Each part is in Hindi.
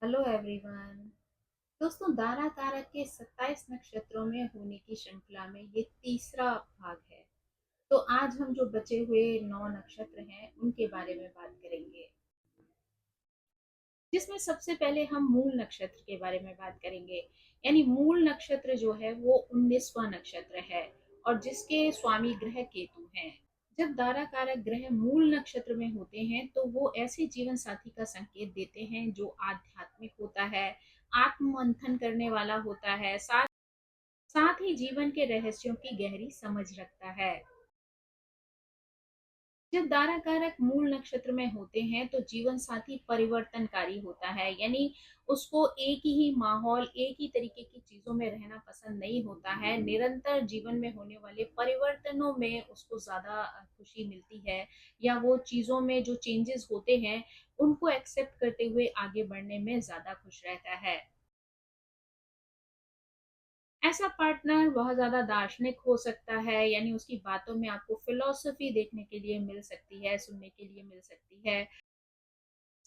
Hello everyone. दोस्तों, दारा कारक के 27 नक्षत्रों में होने की श्रृंखला में ये तीसरा भाग है। तो आज हम जो बचे हुए 9 नक्षत्र हैं उनके बारे में बात करेंगे, जिसमें सबसे पहले हम मूल नक्षत्र के बारे में बात करेंगे। यानी मूल नक्षत्र जो है वो 19वां नक्षत्र है और जिसके स्वामी ग्रह केतु हैं। जब दारा कारक ग्रह मूल नक्षत्र में होते हैं तो वो ऐसे जीवन साथी का संकेत देते हैं जो आध्यात्मिक होता है, आत्म मंथन करने वाला होता है, साथ साथ ही जीवन के रहस्यों की गहरी समझ रखता है। जब दारा कारक मूल नक्षत्र में होते हैं तो जीवन साथी परिवर्तनकारी होता है। यानी उसको एक ही माहौल, एक ही तरीके की चीजों में रहना पसंद नहीं होता है। निरंतर जीवन में होने वाले परिवर्तनों में उसको ज्यादा खुशी मिलती है, या वो चीजों में जो चेंजेस होते हैं उनको एक्सेप्ट करते हुए आगे बढ़ने में ज्यादा खुश रहता है। ऐसा पार्टनर बहुत ज़्यादा दार्शनिक हो सकता है। यानी उसकी बातों में आपको फिलॉसफी देखने के लिए मिल सकती है, सुनने के लिए मिल सकती है।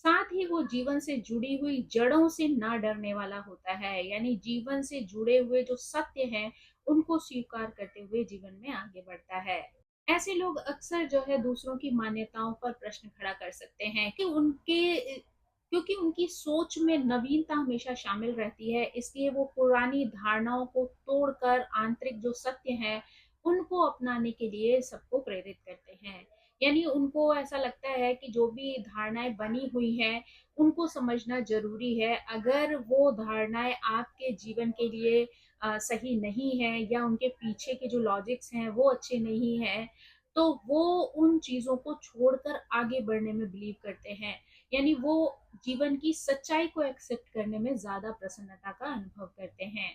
साथ ही वो जीवन से जुड़ी हुई जड़ों से ना डरने वाला होता है। यानी जीवन से जुड़े हुए जो सत्य हैं उनको स्वीकार करते हुए जीवन में आगे बढ़ता है। ऐसे लोग अक्सर जो है दूसरों की मान्यताओं पर प्रश्न खड़ा कर सकते हैं कि उनके क्योंकि उनकी सोच में नवीनता हमेशा शामिल रहती है, इसलिए वो पुरानी धारणाओं को तोड़कर आंतरिक जो सत्य है उनको अपनाने के लिए सबको प्रेरित करते हैं। यानी उनको ऐसा लगता है कि जो भी धारणाएं बनी हुई हैं उनको समझना जरूरी है। अगर वो धारणाएं आपके जीवन के लिए सही नहीं है, या उनके पीछे के जो लॉजिक्स हैं वो अच्छे नहीं हैं, तो वो उन चीजों को छोड़कर आगे बढ़ने में बिलीव करते हैं। यानी वो जीवन की सच्चाई को एक्सेप्ट करने में ज्यादा प्रसन्नता का अनुभव करते हैं।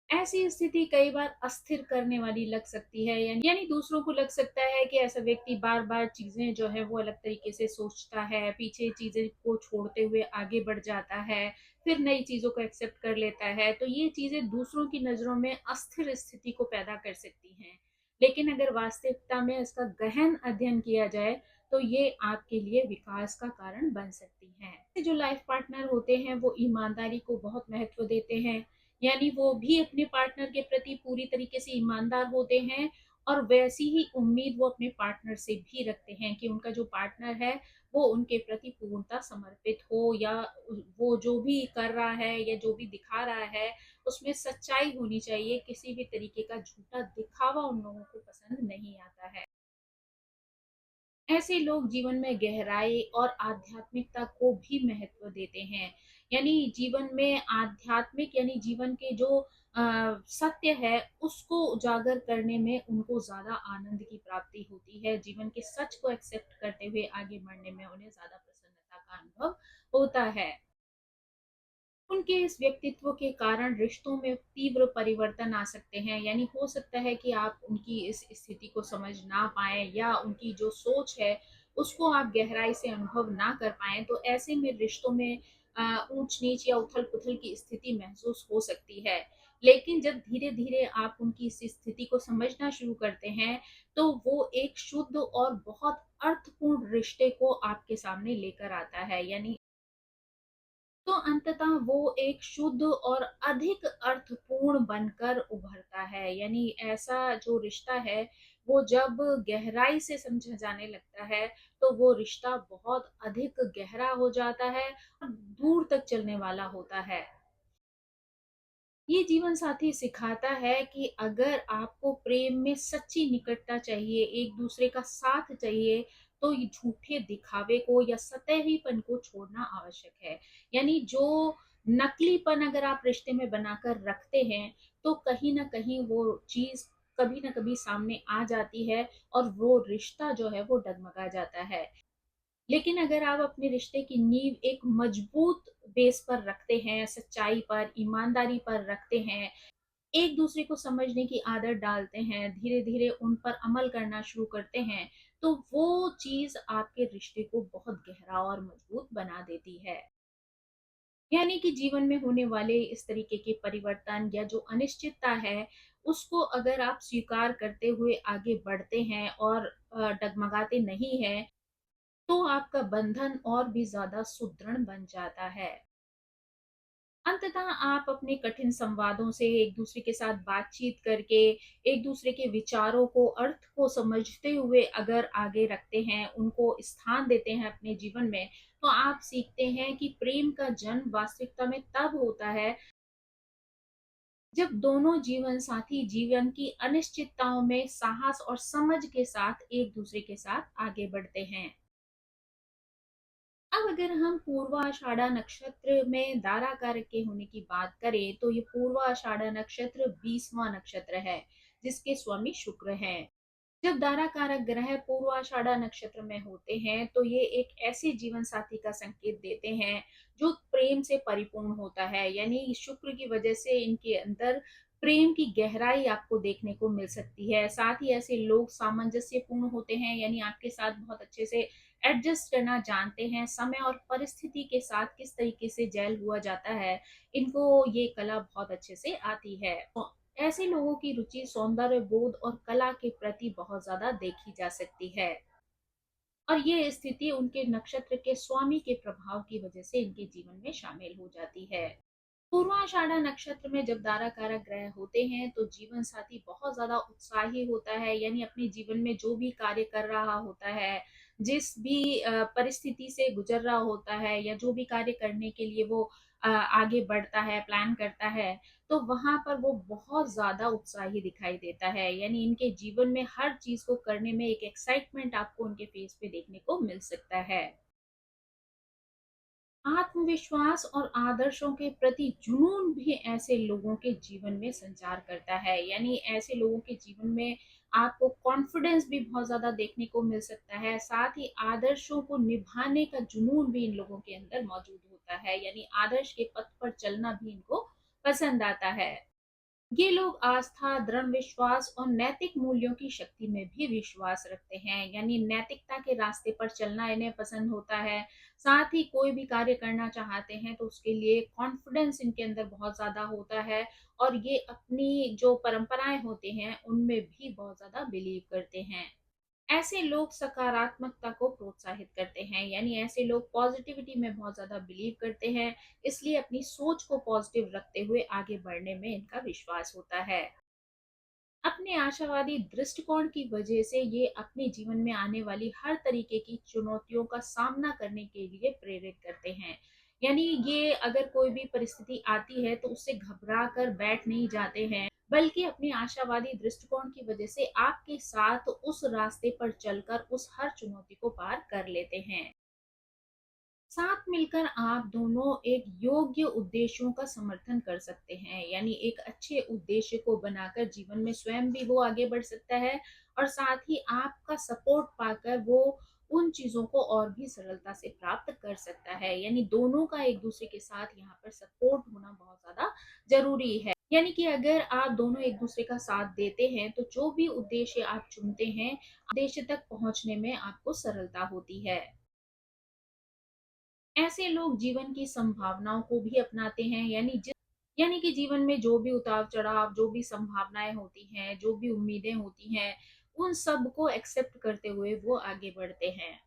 ऐसी स्थिति कई बार अस्थिर करने वाली लग सकती है। यानी दूसरों को लग सकता है कि ऐसा व्यक्ति बार बार चीजें जो है वो अलग तरीके से सोचता है, पीछे चीजें को छोड़ते हुए आगे बढ़ जाता है, फिर नई चीजों को एक्सेप्ट कर लेता है। तो ये चीजें दूसरों की नजरों में अस्थिर स्थिति को पैदा कर सकती हैं। लेकिन अगर वास्तविकता में इसका गहन अध्ययन किया जाए तो ये आपके लिए विकास का कारण बन सकती हैं। जो लाइफ पार्टनर होते हैं वो ईमानदारी को बहुत महत्व देते हैं। यानी वो भी अपने पार्टनर के प्रति पूरी तरीके से ईमानदार होते हैं, और वैसी ही उम्मीद वो अपने पार्टनर से भी रखते हैं कि उनका जो पार्टनर है वो उनके प्रति पूर्णता समर्पित हो, या वो जो भी कर रहा है या जो भी दिखा रहा है उसमें सच्चाई होनी चाहिए। किसी भी तरीके का झूठा दिखावा उन लोगों को पसंद नहीं आता है। ऐसे लोग जीवन में गहराई और आध्यात्मिकता को भी महत्व देते हैं। यानी जीवन में आध्यात्मिक, यानी जीवन के जो सत्य है उसको उजागर करने में उनको ज्यादा आनंद की प्राप्ति होती है। जीवन के सच को एक्सेप्ट करते हुए आगे बढ़ने में उन्हें ज्यादा प्रसन्नता का अनुभव होता है। उनके इस व्यक्तित्व के कारण रिश्तों में तीव्र परिवर्तन आ सकते हैं। यानी हो सकता है कि आप उनकी इस स्थिति को समझ ना पाए, या उनकी जो सोच है उसको आप गहराई से अनुभव ना कर पाए। तो ऐसे में रिश्तों में ऊंच नीच या उथल पुथल की स्थिति महसूस हो सकती है। लेकिन जब धीरे धीरे आप उनकी इस स्थिति को समझना शुरू करते हैं तो वो एक शुद्ध और बहुत अर्थपूर्ण रिश्ते को आपके सामने लेकर आता है। यानी तो अंततः वो एक शुद्ध और अधिक अर्थपूर्ण बनकर उभरता है। यानी ऐसा जो रिश्ता है वो जब गहराई से समझा जाने लगता है तो वो रिश्ता बहुत अधिक गहरा हो जाता है और दूर तक चलने वाला होता है। ये जीवन साथी सिखाता है कि अगर आपको प्रेम में सच्ची निकटता चाहिए, एक दूसरे का साथ चाहिए, तो ये झूठे दिखावे को या सतहीपन को छोड़ना आवश्यक है। यानी जो नकलीपन अगर आप रिश्ते में बनाकर रखते हैं तो कहीं ना कहीं वो चीज कभी ना कभी सामने आ जाती है, और वो रिश्ता जो है वो डगमगा जाता है। लेकिन अगर आप अपने रिश्ते की नींव एक मजबूत बेस पर रखते हैं, सच्चाई पर, ईमानदारी पर रखते हैं, एक दूसरे को समझने की आदत डालते हैं, धीरे धीरे उन पर अमल करना शुरू करते हैं, तो वो चीज आपके रिश्ते को बहुत गहरा और मजबूत बना देती है। यानी कि जीवन में होने वाले इस तरीके के परिवर्तन या जो अनिश्चितता है उसको अगर आप स्वीकार करते हुए आगे बढ़ते हैं और डगमगाते नहीं हैं, तो आपका बंधन और भी ज़्यादा सुदृढ़ बन जाता है। अंततः आप अपने कठिन संवादों से एक-दूसरे के साथ बातचीत करके, एक-दूसरे के विचारों को, अर्थ को समझते हुए अगर आगे रखते हैं, उनको स्थान देते हैं अपने जीवन में, तो आप सीखते हैं कि प्रेम का जन्म वास्तविकता में तब होता है, जब दोनों जीवन साथी जीवन की अनिश्चितताओं में साहस और समझ के साथ एक-दूसरे के साथ आगे बढ़ते हैं। अब अगर हम पूर्वाषाढ़ा नक्षत्र में दारा कारक के होने की बात करें, तो ये पूर्वाषाढ़ा नक्षत्र 20वां नक्षत्र है, जिसके स्वामी शुक्र हैं। जब दारा कारक ग्रह पूर्वाषाढ़ा नक्षत्र में होते हैं, तो ये एक ऐसे जीवन साथी का संकेत देते हैं, जो प्रेम से परिपूर्ण होता है। यानी शुक्र की वजह से इनके अंदर प्रेम की गहराई आपको देखने को मिल सकती है। साथ ही ऐसे लोग सामंजस्यपूर्ण होते हैं, यानी आपके साथ बहुत अच्छे से एडजस्ट करना जानते हैं। समय और परिस्थिति के साथ किस तरीके से जेल हुआ जाता है, इनको ये कला बहुत अच्छे से आती है। ऐसे लोगों की रुचि सौंदर्य बोध और कला के प्रति बहुत ज्यादा देखी जा सकती है, और ये स्थिति उनके नक्षत्र के स्वामी के प्रभाव की वजह से इनके जीवन में शामिल हो जाती है। पूर्वाषाढ़ा नक्षत्र में जब दारा कारक ग्रह होते हैं, तो जीवन साथी बहुत ज्यादा उत्साही होता है, यानी अपने जीवन में जो भी कार्य कर रहा होता है, जिस भी परिस्थिति से गुजर रहा होता है, या जो भी कार्य करने के लिए वो आगे बढ़ता है, प्लान करता है, तो वहां पर वो बहुत ज्यादा उत्साही दिखाई देता है। यानी इनके जीवन में हर चीज को करने में एक एक्साइटमेंट आपको उनके फेस पे देखने को मिल सकता है। आत्मविश्वास और आदर्शों के प्रति जुनून भी ऐसे लोगों के जीवन में संचार करता है। यानी ऐसे लोगों के जीवन में आपको कॉन्फिडेंस भी बहुत ज्यादा देखने को मिल सकता है। साथ ही आदर्शों को निभाने का जुनून भी इन लोगों के अंदर मौजूद होता है, यानी आदर्श के पथ पर चलना भी इनको पसंद आता है। ये लोग आस्था, दृढ़ विश्वास और नैतिक मूल्यों की शक्ति में भी विश्वास रखते हैं, यानी नैतिकता के रास्ते पर चलना इन्हें पसंद होता है। साथ ही कोई भी कार्य करना चाहते हैं, तो उसके लिए कॉन्फिडेंस इनके अंदर बहुत ज़्यादा होता है, और ये अपनी जो परंपराएं होती हैं, उनमें भी बहुत ज़्यादा बिलीव करते हैं। ऐसे लोग सकारात्मकता को प्रोत्साहित करते हैं, यानी ऐसे लोग पॉजिटिविटी में बहुत ज़्यादा बिलीव करते हैं, इसलिए अपनी सोच को पॉजिटिव रखते हुए आगे बढ़ने में इनका विश्वास होता है। अपने आशावादी दृष्टिकोण की वजह से ये अपने जीवन में आने वाली हर तरीके की चुनौतियों का सामना करने के लिए प्रेरित करते हैं। यानी ये अगर कोई भी परिस्थिति आती है, तो उससे घबरा कर बैठ नहीं जाते हैं, बल्कि अपने आशावादी दृष्टिकोण की वजह से आपके साथ उस रास्ते पर चलकर उस हर चुनौती को पार कर लेते हैं। साथ मिलकर आप दोनों एक योग्य उद्देश्यों का समर्थन कर सकते हैं, यानी एक अच्छे उद्देश्य को बनाकर जीवन में स्वयं भी वो आगे बढ़ सकता है, और साथ ही आपका सपोर्ट पाकर वो उन चीजों को और भी सरलता से प्राप्त कर सकता है। यानी दोनों का एक दूसरे के साथ यहाँ पर सपोर्ट होना बहुत ज्यादा जरूरी है। यानी कि अगर आप दोनों एक दूसरे का साथ देते हैं, तो जो भी उद्देश्य आप चुनते हैं, उद्देश्य तक पहुंचने में आपको सरलता होती है। ऐसे लोग जीवन की संभावनाओं को भी अपनाते हैं, यानी कि जीवन में जो भी उतार चढ़ाव, जो भी संभावनाएं होती हैं, जो भी उम्मीदें होती हैं, उन सब को एक्सेप्ट करते हुए वो आगे बढ़ते हैं।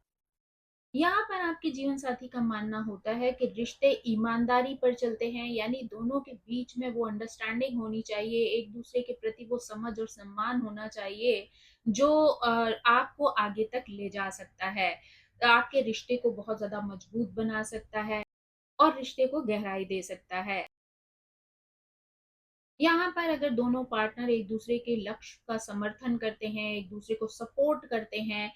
यहाँ पर आपके जीवन साथी का मानना होता है कि रिश्ते ईमानदारी पर चलते हैं, यानी दोनों के बीच में वो अंडरस्टैंडिंग होनी चाहिए, एक दूसरे के प्रति वो समझ और सम्मान होना चाहिए, जो आपको आगे तक ले जा सकता है, आपके रिश्ते को बहुत ज्यादा मजबूत बना सकता है, और रिश्ते को गहराई दे सकता है। यहाँ पर अगर दोनों पार्टनर एक दूसरे के लक्ष्य का समर्थन करते हैं, एक दूसरे को सपोर्ट करते हैं,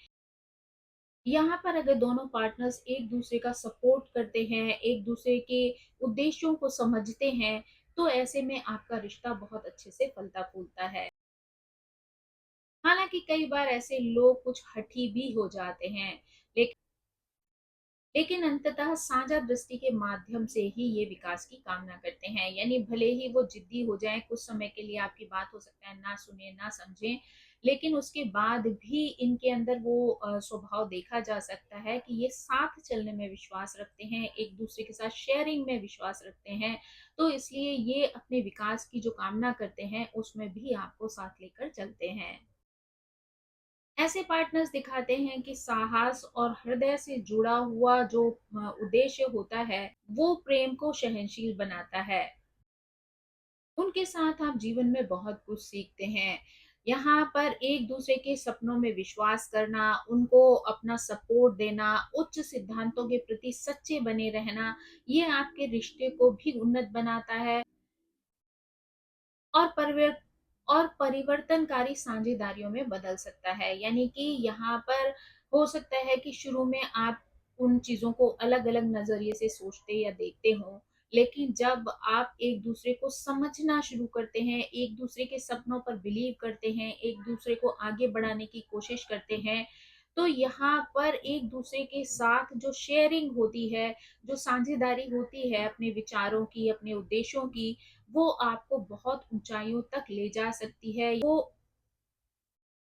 यहाँ पर अगर दोनों पार्टनर्स एक दूसरे का सपोर्ट करते हैं, एक दूसरे के उद्देश्यों को समझते हैं, तो ऐसे में आपका रिश्ता बहुत अच्छे से फलता फूलता है। हालांकि कई बार ऐसे लोग कुछ हठी भी हो जाते हैं, लेकिन लेकिन अंततः साझा दृष्टि के माध्यम से ही ये विकास की कामना करते हैं। यानी भले ही वो जिद्दी हो जाएं, कुछ समय के लिए आपकी बात हो सकता है ना सुने ना समझें, लेकिन उसके बाद भी इनके अंदर वो स्वभाव देखा जा सकता है कि ये साथ चलने में विश्वास रखते हैं, एक दूसरे के साथ शेयरिंग में विश्वास रखते हैं। तो इसलिए ये अपने विकास की जो कामना करते हैं, उसमें भी आपको साथ लेकर चलते हैं। ऐसे पार्टनर्स दिखाते हैं कि साहस और हृदय से जुड़ा हुआ जो उद्देश्य होता है, वो प्रेम को सहनशील बनाता है। उनके साथ आप जीवन में बहुत कुछ सीखते हैं। यहाँ पर एक-दूसरे के सपनों में विश्वास करना, उनको अपना सपोर्ट देना, उच्च सिद्धांतों के प्रति सच्चे बने रहना, ये आपके रिश्ते को भी उन्नत बनाता है। और परिवर और परिवर्तनकारी साझेदारियों में बदल सकता है। यानी कि यहाँ पर हो सकता है कि शुरू में आप उन चीज़ों को अलग-अलग नज़रिए से सोचते या देखते हों, लेकिन जब आप एक-दूसरे को समझना शुरू करते हैं, एक-दूसरे के सपनों पर बिलीव करते हैं, एक-दूसरे को आगे बढ़ाने की कोशिश करते हैं, तो यहाँ पर एक-दूसरे के साथ जो शेयरिंग होती है, जो साझेदारी होती है अपने विचारों की, अपने उद्देश्यों की, वो आपको बहुत ऊँचाइयों तक ले जा सकती है। वो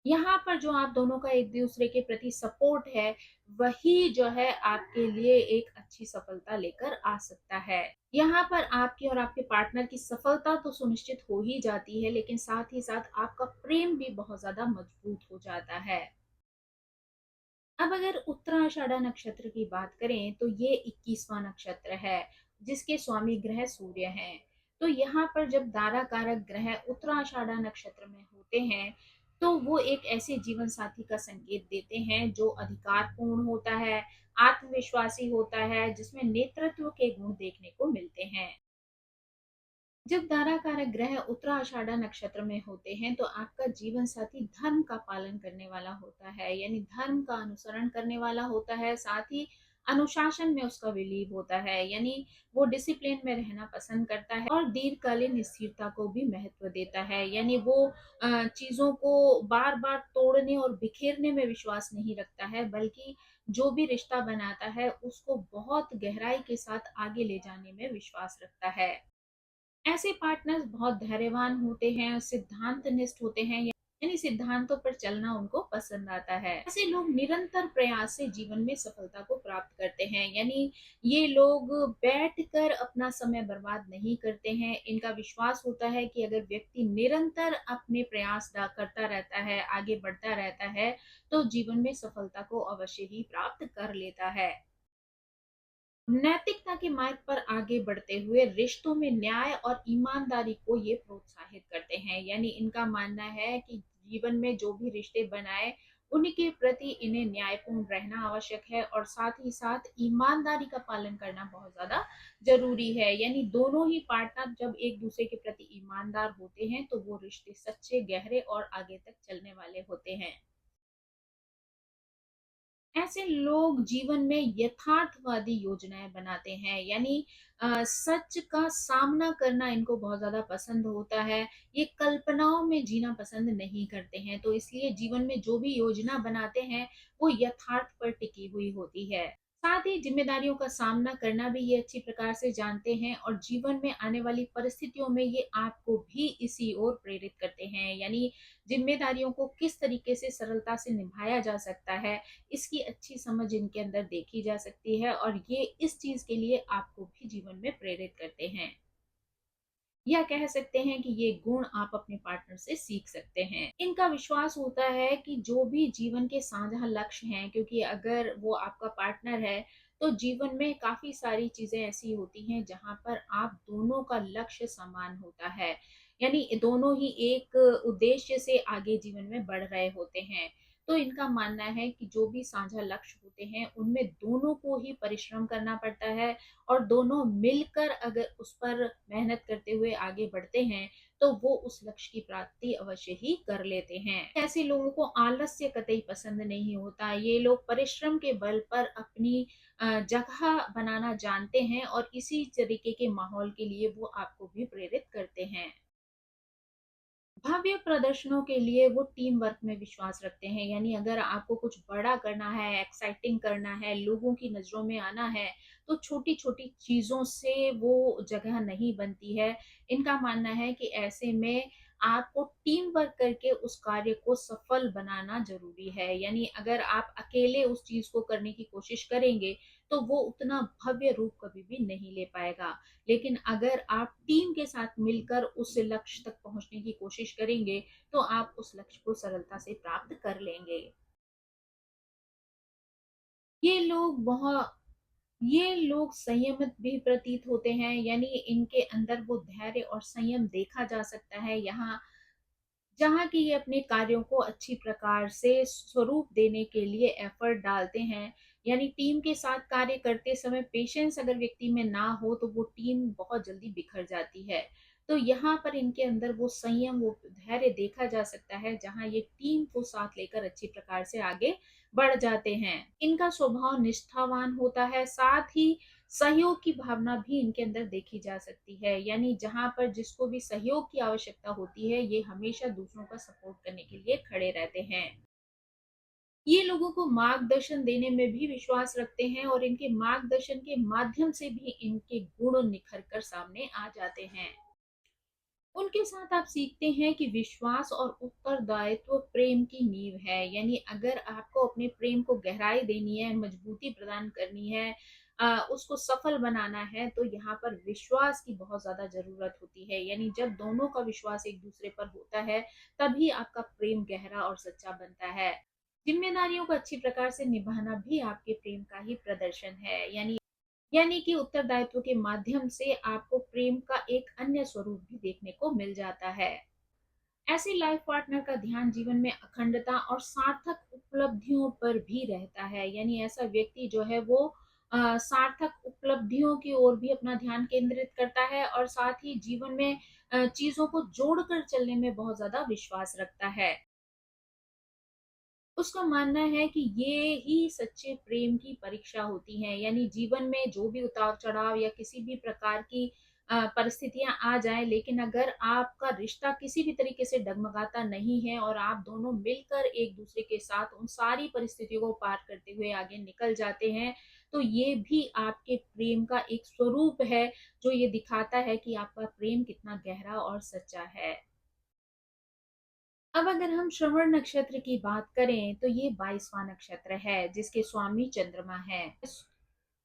यहाँ पर जो आप दोनों का एक-दूसरे के प्रति सपोर्ट है, वही जो है आपके लिए एक अच्छी सफलता लेकर आ सकता है। यहाँ पर आपकी और आपके पार्टनर की सफलता तो सुनिश्चित हो ही जाती है, लेकिन साथ ही साथ आपका प्रेम भी बहुत ज़्यादा मजबूत हो जाता है। अब अगर उत्तराषाढ़ा नक्षत्र की बात करें तो ये 21वां नक्षत्र है, जिसके स्वामी ग्रह सूर्य हैं। तो यहाँ पर जब दारा कारक ग्रह उत्तराषाढ़ा नक्षत्र में होते हैं, तो वो एक ऐसे जीवन साथी का संकेत देते हैं जो अधिकारपूर्ण होता है, आत्मविश्वासी होता है, जिसमें नेतृत्व के गुण देखने को मिलते हैं। जब दारा कारक ग्रह उत्तराषाढ़ा नक्षत्र में होते हैं तो आपका जीवन साथी धर्म का पालन करने वाला होता है, यानी धर्म का अनुसरण करने वाला होता है, साथ ही अनुशासन में उसका बिलीव होता है, यानी वो डिसिप्लिन में रहना पसंद करता है और दीर्घकालीन स्थिरता को भी महत्व देता है, यानी वो चीजों को बार बार तोड़ने और बिखेरने में विश्वास नहीं रखता है, बल्कि जो भी रिश्ता बनाता है उसको बहुत गहराई के साथ आगे ले जाने में विश्वास रखता है। ऐसे पार्टनर्स बहुत धैर्यवान होते हैं, सिद्धांतनिष्ठ होते हैं, यानी सिद्धांतों पर चलना उनको पसंद आता है। ऐसे लोग निरंतर प्रयास से जीवन में सफलता को प्राप्त करते हैं, यानी ये लोग बैठकर अपना समय बर्बाद नहीं करते हैं। इनका विश्वास होता है कि अगर व्यक्ति निरंतर अपने प्रयास करता रहता है, आगे बढ़ता रहता है, तो जीवन में सफलता को अवश्य ही प्राप्त कर लेता है। नैतिकता के मार्ग पर आगे बढ़ते हुए रिश्तों में न्याय और ईमानदारी को ये प्रोत्साहित करते हैं, यानी इनका मानना है कि जीवन में जो भी रिश्ते बनाए उनके प्रति इन्हें न्यायपूर्ण रहना आवश्यक है और साथ ही साथ ईमानदारी का पालन करना बहुत ज्यादा जरूरी है। यानी दोनों ही पार्टनर जब एक दूसरे के प्रति ईमानदार होते हैं तो वो रिश्ते सच्चे, गहरे और आगे तक चलने वाले होते हैं। ऐसे लोग जीवन में यथार्थवादी योजनाएं बनाते हैं, यानी सच का सामना करना इनको बहुत ज्यादा पसंद होता है। ये कल्पनाओं में जीना पसंद नहीं करते हैं, तो इसलिए जीवन में जो भी योजना बनाते हैं वो यथार्थ पर टिकी हुई होती है। साथ ही जिम्मेदारियों का सामना करना भी ये अच्छी प्रकार से जानते हैं और जीवन में आने वाली परिस्थितियों में ये आपको भी इसी ओर प्रेरित करते हैं, यानी जिम्मेदारियों को किस तरीके से सरलता से निभाया जा सकता है, इसकी अच्छी समझ इनके अंदर देखी जा सकती है और ये इस चीज के लिए आपको भी जीवन में प्रेरित करते हैं। या कह सकते हैं कि ये गुण आप अपने पार्टनर से सीख सकते हैं। इनका विश्वास होता है कि जो भी जीवन के साझा लक्ष्य हैं, क्योंकि अगर वो आपका पार्टनर है तो जीवन में काफी सारी चीजें ऐसी होती हैं जहां पर आप दोनों का लक्ष्य समान होता है, यानी दोनों ही एक उद्देश्य से आगे जीवन में बढ़ रहे होते हैं। तो इनका मानना है कि जो भी साझा लक्ष्य होते हैं उनमें दोनों को ही परिश्रम करना पड़ता है और दोनों मिलकर अगर उस पर मेहनत करते हुए आगे बढ़ते हैं तो वो उस लक्ष्य की प्राप्ति अवश्य ही कर लेते हैं। ऐसे लोगों को आलस्य कतई पसंद नहीं होता, ये लोग परिश्रम के बल पर अपनी जगह बनाना जानते हैं और इसी तरीके के माहौल के लिए वो आपको भी प्रेरित करते हैं। भव्य प्रदर्शनों के लिए वो टीम वर्क में विश्वास रखते हैं, यानी अगर आपको कुछ बड़ा करना है, एक्साइटिंग करना है, लोगों की नजरों में आना है, तो छोटी छोटी चीजों से वो जगह नहीं बनती है। इनका मानना है कि ऐसे में आपको टीम वर्क करके उस कार्य को सफल बनाना ज़रूरी है। यानी अगर आप अकेले उस चीज़ को करने की कोशिश करेंगे, तो वो उतना भव्य रूप कभी भी नहीं ले पाएगा। लेकिन अगर आप टीम के साथ मिलकर उस लक्ष्य तक पहुँचने की कोशिश करेंगे, तो आप उस लक्ष्य को सरलता से प्राप्त कर लेंगे। ये लोग बहुत ये लोग संयमित भी प्रतीत होते हैं, यानी इनके अंदर वो धैर्य और संयम देखा जा सकता है। यहाँ जहाँ कि ये अपने कार्यों को अच्छी प्रकार से स्वरूप देने के लिए एफर्ट डालते हैं। यानी टीम के साथ कार्य करते समय पेशेंस अगर व्यक्ति में ना हो, तो वो टीम बहुत जल्दी बिखर जाती है। तो यहाँ पर इनके अंदर वो संयम, वो धैर्य देखा जा सकता है, जहाँ ये टीम को साथ लेकर अच्छी प्रकार से आगे बढ़ जाते हैं। इनका स्वभाव निष्ठावान होता है, साथ ही सहयोग की भावना भी इनके अंदर देखी जा सकती है। यानी जहाँ पर जिसको भी सहयोग की आवश्यकता होती है, ये हमेशा दूसरों का सपोर्ट करने के लिए खड़े रहते हैं। ये लोगों को मार्गदर्शन देने में भी विश्वास रखते हैं, और इनके मार्गदर्शन के माध्यम से भी इनके गुण निखर कर सामने आ जाते हैं। उनके साथ आप सीखते हैं कि विश्वास और उत्तरदायित्व प्रेम की नींव है। यानी अगर आपको अपने प्रेम को गहराई देनी है, मजबूती प्रदान करनी है, उसको सफल बनाना है, तो यहाँ पर विश्वास की बहुत ज़्यादा ज़रूरत होती है। यानी जब दोनों का विश्वास एक दूसरे पर होता है, तभी आपका प्रेम गहरा और सच्चा बनता है। जिम्मेदारियों को अच्छी प्रकार से निभाना भी आपके प्रेम का ही प्रदर्शन है। यानी कि उत्तरदायित्व के माध्यम से आपको प्रेम का एक अन्य स्वरूप भी देखने को मिल जाता है। ऐसे लाइफ पार्टनर का ध्यान जीवन में अखंडता और सार्थक उपलब्धियों पर भी रहता है। यानी ऐसा व्यक्ति जो है वो सार्थक उपलब्धियों की ओर भी अपना ध्यान केंद्रित करता है, और साथ ही जीवन में चीजों को जोड़कर चलने में बहुत ज्यादा विश्वास रखता है। उसका मानना है कि ये ही सच्चे प्रेम की परीक्षा होती है। यानी जीवन में जो भी उतार-चढ़ाव या किसी भी प्रकार की परिस्थितियाँ आ जाएँ, लेकिन अगर आपका रिश्ता किसी भी तरीके से डगमगाता नहीं है और आप दोनों मिलकर एक-दूसरे के साथ उन सारी परिस्थितियों को पार करते हुए आगे निकल जाते हैं, तो ये भी आपके प्रेम का एक स्वरूप है, जो ये दिखाता है कि आपका प्रेम कितना गहरा और सच्चा है। अब अगर हम श्रवण नक्षत्र की बात करें, तो ये 22वां नक्षत्र है, जिसके स्वामी चंद्रमा है।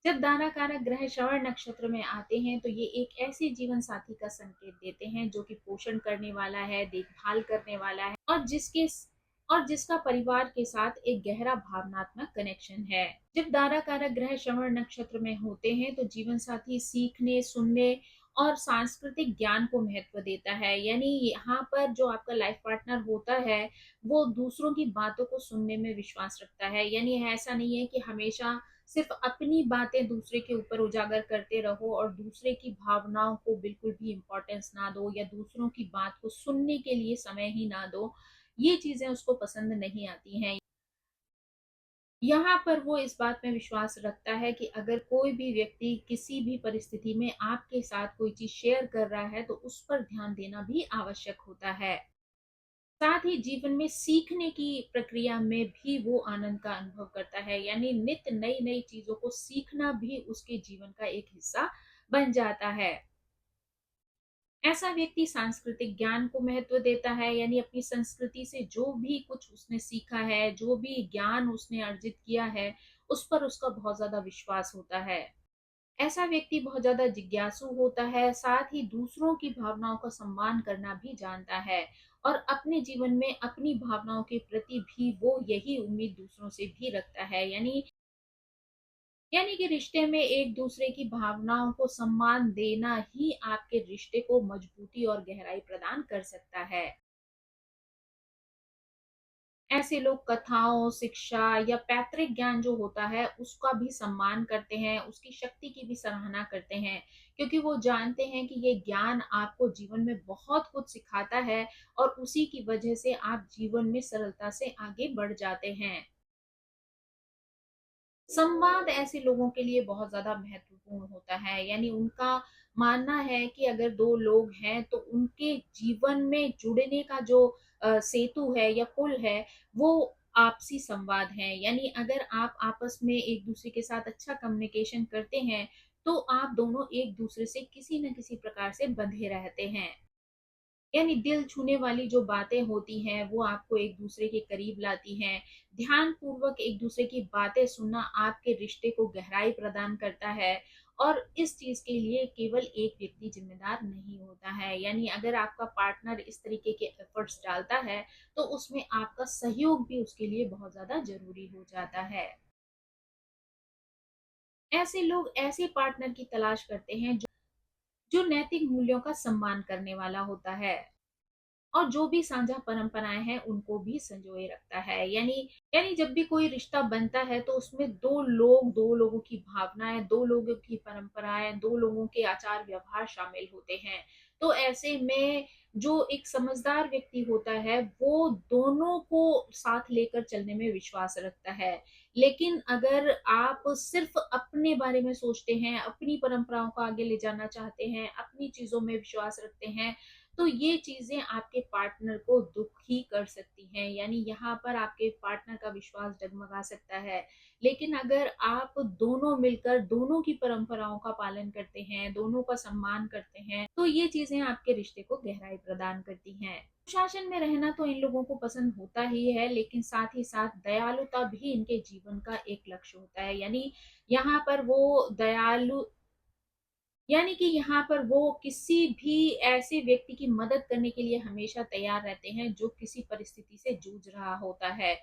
जब दाना कारक ग्रह श्रवण नक्षत्र में आते हैं, तो ये एक ऐसे जीवन साथी का संकेत देते हैं जो कि पोषण करने वाला है, देखभाल करने वाला है, और जिसका परिवार के साथ एक गहरा भावनात्मक कनेक्शन है। जब दारा कारक ग्रह श्रवण नक्षत्र में होते हैं, तो जीवन साथी सीखने, सुनने और सांस्कृतिक ज्ञान को महत्व देता है। यानी यहाँ पर जो आपका लाइफ पार्टनर होता है, वो दूसरों की बातों को सुनने में विश्वास रखता है। यानी ऐसा नहीं है कि हमेशा सिर्फ अपनी बातें दूसरे के ऊपर उजागर करते रहो और दूसरे की भावनाओं को बिल्कुल भी इम्पोर्टेंस ना दो, या दूसरों की बात को सुनने के लिए समय ही ना दो। ये चीजें उसको पसंद नहीं आती हैं। यहाँ पर वो इस बात में विश्वास रखता है कि अगर कोई भी व्यक्ति किसी भी परिस्थिति में आपके साथ कोई चीज शेयर कर रहा है, तो उस पर ध्यान देना भी आवश्यक होता है। साथ ही जीवन में सीखने की प्रक्रिया में भी वो आनंद का अनुभव करता है। यानी नित्य नई नई चीजों को सीखना भी उसके जीवन का एक हिस्सा बन जाता है। ऐसा व्यक्ति सांस्कृतिक ज्ञान को महत्व देता है। यानी अपनी संस्कृति से जो भी कुछ उसने सीखा है, जो भी ज्ञान उसने अर्जित किया है, उस पर उसका बहुत ज्यादा विश्वास होता है। ऐसा व्यक्ति बहुत ज़्यादा जिज्ञासु होता है, साथ ही दूसरों की भावनाओं का सम्मान करना भी जानता है, और अपने जीवन में अपनी भावनाओं के प्रति भी वो यही उम्मीद दूसरों से भी रखता है। यानी कि रिश्ते में एक दूसरे की भावनाओं को सम्मान देना ही आपके रिश्ते को मजबूती और गहराई प्रदान कर सकता है। ऐसे लोग कथाओं, शिक्षा या पैतृक ज्ञान जो होता है, उसका भी सम्मान करते हैं, उसकी शक्ति की भी सराहना करते हैं, क्योंकि वो जानते हैं कि ये ज्ञान आपको जीवन में बहुत कुछ सिखाता है, और उसी की वजह से आप जीवन में सरलता से आगे बढ़ जाते हैं। संवाद ऐसे लोगों के लिए बहुत ज़्यादा महत्वपूर्ण होता है। यानी उनका मानना है कि अगर 2 लोग हैं, तो उनके जीवन में जुड़ने का जो सेतु है या पुल है, वो आपसी संवाद है। यानी अगर आप आपस में एक-दूसरे के साथ अच्छा कम्युनिकेशन करते हैं, तो आप दोनों एक-दूसरे से किसी न किसी प्रकार से बंधे रहते हैं। यानी दिल छूने वाली जो बातें होती हैं, वो आपको एक-दूसरे के करीब लाती हैं। ध्यानपूर्वक एक-दूसरे की बातें सुनना आपके रिश्ते को गहराई प्रदान करता है और इस चीज़ के लिए केवल एक व्यक्ति ज़िम्मेदार नहीं होता है। यानी अगर आपका पार्टनर इस तरीके के एफ़र्ट्स डालता है, तो उसमें आपका सहयोग भी उसके लिए बहुत ज़्यादा ज़रूरी हो जाता है। ऐसे लोग ऐसे पार्टनर की तलाश करते हैं जो नैतिक मूल्यों का सम्मान करने वाला होता है और जो भी साझा परंपराएं हैं उनको भी संजोए रखता है। यानी जब भी कोई रिश्ता बनता है तो उसमें दो लोगों की भावनाएं, दो लोगों की परंपराएं, दो लोगों के आचार व्यवहार शामिल होते हैं। तो ऐसे में जो एक समझदार व्यक्ति होता है वो दोनों को साथ लेकर चलने में विश्वास रखता है। लेकिन अगर आप सिर्फ अपने बारे में सोचते हैं, अपनी परंपराओं को आगे ले जाना चाहते हैं, अपनी चीजों में विश्वास रखते हैं, तो ये चीज़ें आपके पार्टनर को दुखी कर सकती हैं। यानी यहाँ पर आपके पार्टनर का विश्वास डगमगा सकता है। लेकिन अगर आप दोनों मिलकर दोनों की परंपराओं का पालन करते हैं, दोनों का सम्मान करते हैं, तो ये चीज़ें आपके रिश्ते को गहराई प्रदान करती हैं। अनुशासन में रहना तो इन लोगों को पसंद होता ही है, लेकिन साथ ही साथ दयालुता भी इनके जीवन का एक लक्ष्य होता है। यहाँ पर वो दयालु यानी कि यहाँ पर वो किसी भी ऐसे व्यक्ति की मदद करने के लिए हमेशा तैयार रहते हैं जो किसी परिस्थिति से जूझ रहा होता है।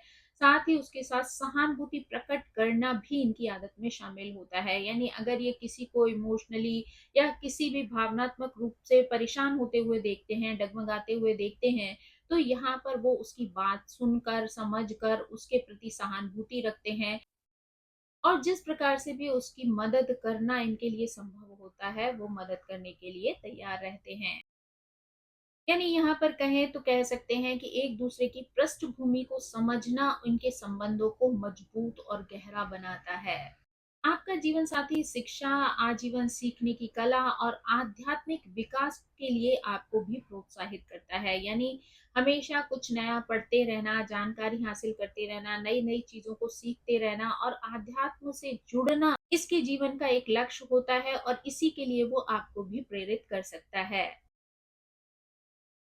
साथ ही उसके साथ सहानुभूति प्रकट करना भी इनकी आदत में शामिल होता है। यानी अगर ये किसी को इमोशनली या किसी भी भावनात्मक रूप से परेशान होते हुए देखते हैं, डगमगाते हुए देखते हैं, तो यहाँ पर वो उसकी बात सुनकर, समझकर उसके प्रति सहानुभूति रखते हैं और जिस प्रकार से भी उसकी मदद करना इनके लिए संभव होता है, वो मदद करने के लिए तैयार रहते हैं। यानी यहाँ पर कहें तो कह सकते हैं कि एक दूसरे की पृष्ठभूमि को समझना इनके संबंधों को मजबूत और गहरा बनाता है। आपका जीवन साथी शिक्षा, आजीवन सीखने की कला और आध्यात्मिक विकास के लिए आपको भी प्रोत्साहित करता है। यानी हमेशा कुछ नया पढ़ते रहना, जानकारी हासिल करते रहना, नई-नई चीज़ों को सीखते रहना और आध्यात्म से जुड़ना इसके जीवन का एक लक्ष्य होता है और इसी के लिए वो आपको भी प्रेरित कर सकता है।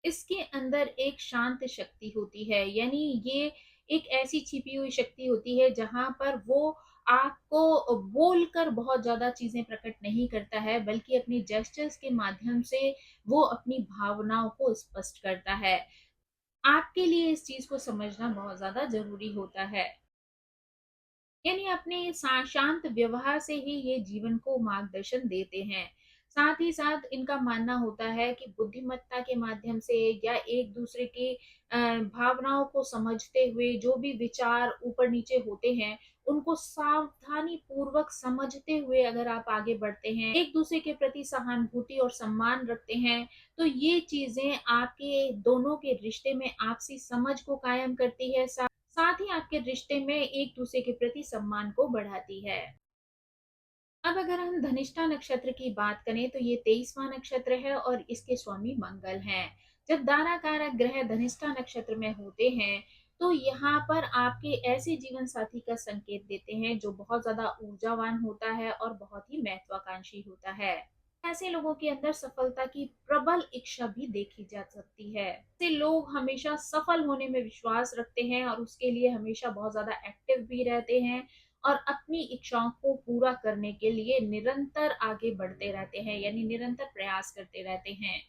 इसके अंदर एक शांत शक्ति होती है। यानी ये एक ऐसी छिपी हुई शक्ति होती है जहाँ पर वो आपको बोलकर बहुत ज़्यादा चीज़ें प्रकट नहीं करता है, बल्कि अपनी जेस्चर्स के माध्यम से वो अपनी भावनाओं को स्पष्ट करता है। आपके लिए इस चीज़ को समझना बहुत ज़्यादा ज़रूरी होता है। यानी अपने शांत व्यवहार से ही ये जीवन को मार्गदर्शन देते हैं। साथ ही साथ इनका मानना होता है कि बुद्धिमत्ता के माध्यम से या एक दूसरे की भावनाओं को समझते हुए जो भी विचार ऊपर नीचे होते हैं, उनको सावधानी पूर्वक समझते हुए अगर आप आगे बढ़ते हैं, एक दूसरे के प्रति सहानुभूति और सम्मान रखते हैं, तो ये चीजें आपके दोनों के रिश्ते में आपसी समझ को कायम करती है, साथ ही आपके रिश्ते में एक दूसरे के प्रति सम्मान को बढ़ाती है। अब अगर हम धनिष्ठा नक्षत्र की बात करें तो ये 23वां नक्षत्र है और इसके स्वामी मंगल हैं। जब दारा कारक ग्रह धनिष्ठा नक्षत्र में होते हैं तो यहाँ पर आपके ऐसे जीवन साथी का संकेत देते हैं जो बहुत ज्यादा ऊर्जावान होता है और बहुत ही महत्वाकांक्षी होता है। ऐसे लोगों के अंदर सफलता की प्रबल इच्छा भी देखी जा सकती है। ऐसे लोग हमेशा सफल होने में विश्वास रखते हैं और उसके लिए हमेशा बहुत ज्यादा एक्टिव भी रहते हैं और अपनी इच्छाओं को पूरा करने के लिए निरंतर आगे बढ़ते रहते हैं, यानी निरंतर प्रयास करते रहते हैं।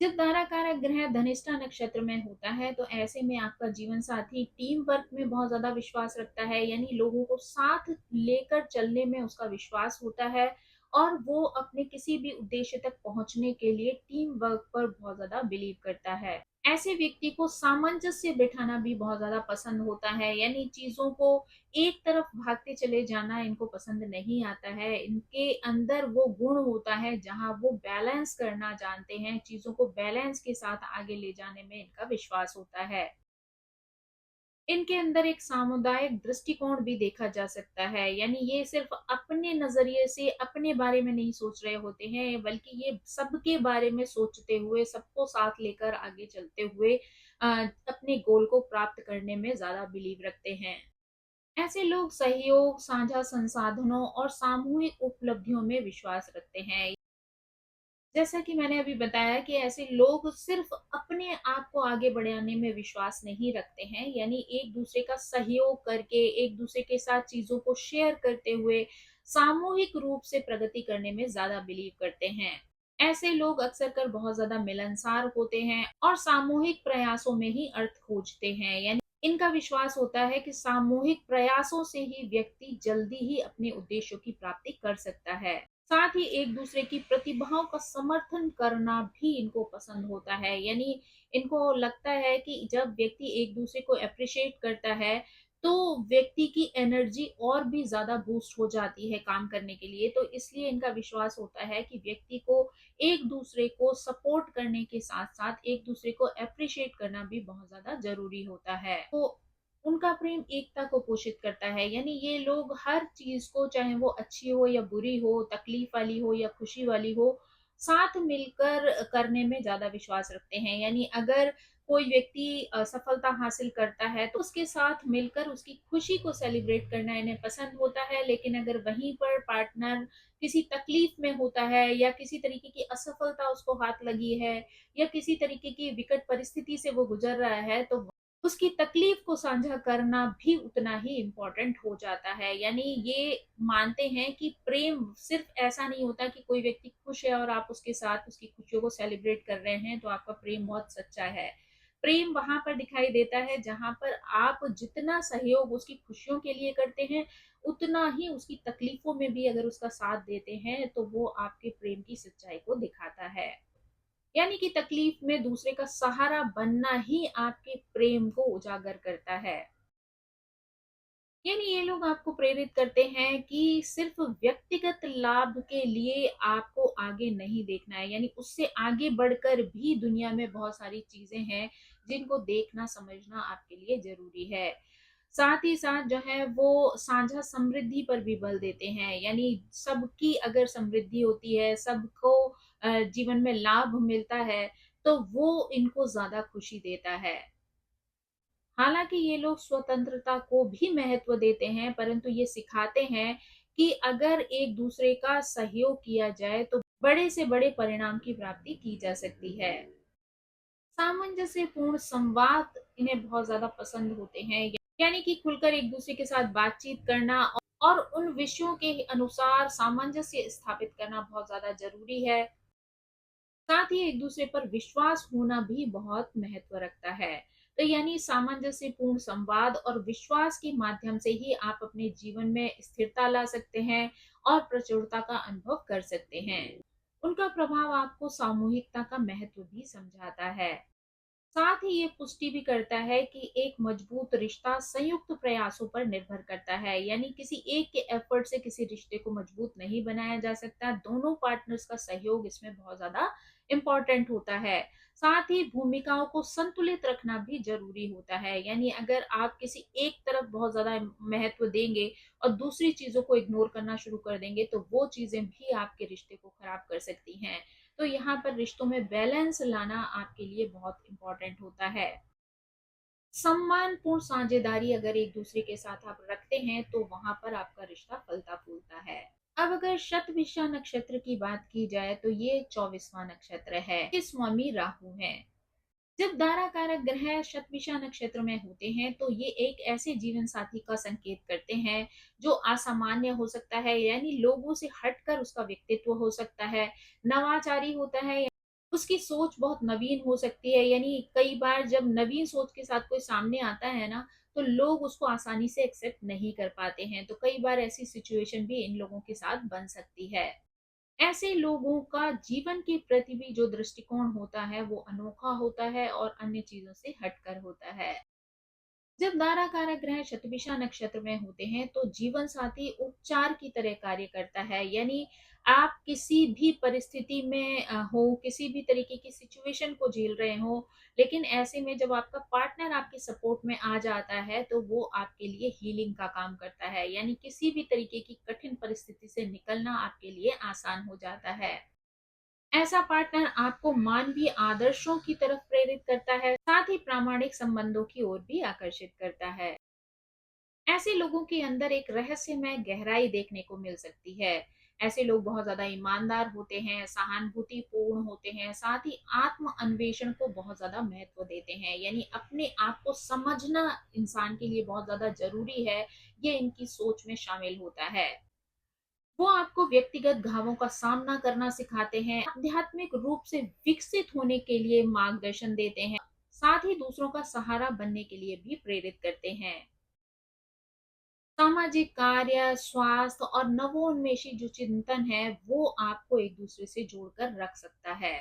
जब दारा कारक ग्रह धनिष्ठा नक्षत्र में होता है तो ऐसे में आपका जीवन साथी टीम वर्क में बहुत ज्यादा विश्वास रखता है। यानी लोगों को साथ लेकर चलने में उसका विश्वास होता है और वो अपने किसी भी उद्देश्य तक पहुंचने के लिए टीम वर्क पर बहुत ज्यादा बिलीव करता है। ऐसे व्यक्ति को सामंजस्य बिठाना भी बहुत ज्यादा पसंद होता है। यानी चीजों को एक तरफ भागते चले जाना इनको पसंद नहीं आता है। इनके अंदर वो गुण होता है जहाँ वो बैलेंस करना जानते हैं, चीजों को बैलेंस के साथ आगे ले जाने में इनका विश्वास होता है। इनके अंदर एक सामुदायिक दृष्टिकोण भी देखा जा सकता है। यानी ये सिर्फ अपने नजरिए से अपने बारे में नहीं सोच रहे होते हैं, बल्कि ये सबके बारे में सोचते हुए, सबको साथ लेकर आगे चलते हुए अपने गोल को प्राप्त करने में ज्यादा बिलीव रखते हैं। ऐसे लोग सहयोग, साझा संसाधनों और सामूहिक उपलब्धियों में विश्वास रखते हैं। जैसा कि मैंने अभी बताया कि ऐसे लोग सिर्फ अपने आप को आगे बढ़ाने में विश्वास नहीं रखते हैं, यानी एक दूसरे का सहयोग करके, एक दूसरे के साथ चीजों को शेयर करते हुए सामूहिक रूप से प्रगति करने में ज्यादा बिलीव करते हैं। ऐसे लोग अक्सर कर बहुत ज्यादा मिलनसार होते हैं और सामूहिक प्रयासों में ही अर्थ खोजते हैं, यानी इनका विश्वास होता है कि सामूहिक प्रयासों से ही व्यक्ति जल्दी ही अपने उद्देश्यों की प्राप्ति कर सकता है। साथ ही एक दूसरे की प्रतिभाओं का समर्थन करना भी इनको पसंद होता है, यानी इनको लगता है कि जब व्यक्ति एक दूसरे को अप्रिशिएट करता है तो व्यक्ति की एनर्जी और भी ज्यादा बूस्ट हो जाती है काम करने के लिए। तो इसलिए इनका विश्वास होता है कि व्यक्ति को एक दूसरे को सपोर्ट करने के साथ साथ एक दूसरे को अप्रिशिएट करना भी बहुत ज्यादा जरूरी होता है। तो उनका प्रेम एकता को पोषित करता है, यानी ये लोग हर चीज को, चाहे वो अच्छी हो या बुरी हो, तकलीफ वाली हो या खुशी वाली हो, साथ मिलकर करने में ज्यादा विश्वास रखते हैं। यानी अगर कोई व्यक्ति सफलता हासिल करता है तो उसके साथ मिलकर उसकी खुशी को सेलिब्रेट करना इन्हें पसंद होता है, लेकिन अगर वहीं पर पार्टनर किसी तकलीफ में होता है या किसी तरीके की असफलता उसको हाथ लगी है या किसी तरीके की विकट परिस्थिति से वो गुजर रहा है, तो उसकी तकलीफ को साझा करना भी उतना ही इम्पोर्टेंट हो जाता है। यानी ये मानते हैं कि प्रेम सिर्फ ऐसा नहीं होता कि कोई व्यक्ति खुश है और आप उसके साथ उसकी खुशियों को सेलिब्रेट कर रहे हैं तो आपका प्रेम बहुत सच्चा है। प्रेम वहां पर दिखाई देता है जहां पर आप जितना सहयोग उसकी खुशियों के लिए करते हैं, उतना ही उसकी तकलीफों में भी अगर उसका साथ देते हैं तो वो आपके प्रेम की सच्चाई को दिखाता है। यानी कि तकलीफ में दूसरे का सहारा बनना ही आपके प्रेम को उजागर करता है। यानी ये लोग आपको प्रेरित करते हैं कि सिर्फ व्यक्तिगत लाभ के लिए आपको आगे नहीं देखना है, यानी उससे आगे बढ़कर भी दुनिया में बहुत सारी चीजें हैं जिनको देखना समझना आपके लिए जरूरी है। साथ ही साथ जो है वो साझा समृद्धि पर भी बल देते हैं, यानी सबकी अगर समृद्धि होती है, सबको जीवन में लाभ मिलता है, तो वो इनको ज्यादा खुशी देता है। हालांकि ये लोग स्वतंत्रता को भी महत्व देते हैं, परंतु ये सिखाते हैं कि अगर एक दूसरे का सहयोग किया जाए तो बड़े से बड़े परिणाम की प्राप्ति की जा सकती है। सामंजस्यपूर्ण संवाद इन्हें बहुत ज्यादा पसंद होते हैं, यानी कि खुलकर एक दूसरे के साथ बातचीत करना और उन विषयों के अनुसार सामंजस्य स्थापित करना बहुत ज्यादा जरूरी है। साथ ही एक दूसरे पर विश्वास होना भी बहुत महत्व रखता है। तो यानी सामंजस्यपूर्ण संवाद और विश्वास के माध्यम से ही आप अपने जीवन में स्थिरता ला सकते हैं और प्रचुरता का अनुभव कर सकते हैं। उनका प्रभाव आपको सामूहिकता का महत्व भी समझाता है। साथ ही ये पुष्टि भी करता है कि एक मजबूत रिश्ता संयुक्त प्रयासों पर निर्भर करता है, यानी किसी एक के एफर्ट से किसी रिश्ते को मजबूत नहीं बनाया जा सकता, दोनों पार्टनर्स का सहयोग इसमें बहुत ज्यादा इम्पोर्टेंट होता है। साथ ही भूमिकाओं को संतुलित रखना भी जरूरी होता है, यानी अगर आप किसी एक तरफ बहुत ज्यादा महत्व देंगे और दूसरी चीजों को इग्नोर करना शुरू कर देंगे तो वो चीजें भी आपके रिश्ते को खराब कर सकती हैं। तो यहाँ पर रिश्तों में बैलेंस लाना आपके लिए बहुत इंपॉर्टेंट होता है। सम्मानपूर्ण साझेदारी अगर एक दूसरे के साथ आप रखते हैं तो वहां पर आपका रिश्ता फलता फूलता है। अब अगर शतभिषा नक्षत्र की बात की जाए तो ये 24वां नक्षत्र है, ये स्वामी राहु है। जब दारा कारक ग्रह शतभिषा नक्षत्र में होते हैं तो ये एक ऐसे जीवन साथी का संकेत करते हैं जो असामान्य हो सकता है, यानी लोगों से हटकर उसका व्यक्तित्व हो सकता है, नवाचारी होता है, उसकी सोच बहुत नवीन हो सकती है। यानी कई बार जब नवीन सोच के साथ कोई सामने आता है ना, तो लोग उसको आसानी से एक्सेप्ट नहीं कर पाते हैं, तो कई बार ऐसी सिचुएशन भी इन लोगों के साथ बन सकती है। ऐसे लोगों का जीवन के प्रति भी जो दृष्टिकोण होता है वो अनोखा होता है और अन्य चीजों से हटकर होता है। जब दारा कारक ग्रह शतभिषा नक्षत्र में होते हैं तो जीवन साथी उपचार की तरह कार्य करता है, यानी आप किसी भी परिस्थिति में हो, किसी भी तरीके की सिचुएशन को झेल रहे हो, लेकिन ऐसे में जब आपका पार्टनर आपके सपोर्ट में आ जाता है तो वो आपके लिए हीलिंग का काम करता है, यानी किसी भी तरीके की कठिन परिस्थिति से निकलना आपके लिए आसान हो जाता है। ऐसा पार्टनर आपको मानवीय आदर्शों की तरफ प्रेरित करता है, साथ ही प्रामाणिक संबंधों की ओर भी आकर्षित करता है। ऐसे लोगों के अंदर एक रहस्यमय गहराई देखने को मिल सकती है, ऐसे लोग बहुत ज़्यादा ईमानदार होते हैं, सहानुभूतिपूर्ण होते हैं, साथ ही आत्म अन्वेषण को बहुत ज़्यादा महत्व देते हैं। यानी अपने आप को समझना इंसान के लिए बहुत ज़्यादा ज़रूरी है, ये इनकी सोच में शामिल होता है। वो आपको व्यक्तिगत घावों का सामना करना सिखाते हैं, आध्यात्मिक रूप से विकसित होने के लिए मार्गदर्शन देते हैं, साथ ही दूसरों का सहारा बनने के लिए भी प्रेरित करते हैं। सामाजिक कार्य, स्वास्थ्य और नवोन्मेषी जो चिंतन है, वो आपको एक दूसरे से जोड़कर रख सकता है।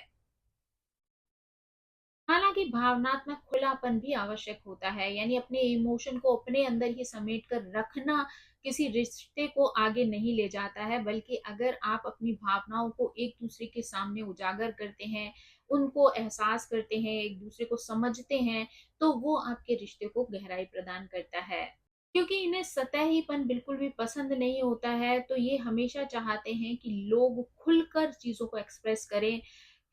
हालाँकि भावनात्मक खुलापन भी आवश्यक होता है, यानी अपने इमोशन को अपने अंदर ही समेट कर रखना किसी रिश्ते को आगे नहीं ले जाता है, बल्कि अगर आप अपनी भावनाओं को एक-दूसरे के सामने उजागर करते हैं, उनको एहसास करते हैं, एक-दूसरे को समझते हैं, तो वो आपके रिश्ते को गहराई प्रदान करता है। क्योंकि इन्हें सतहीपन बिल्कुल भी पसंद नहीं होता है, तो ये हमेशा चाहते हैं कि लोग खुलकर चीज़ों को एक्सप्रेस करें,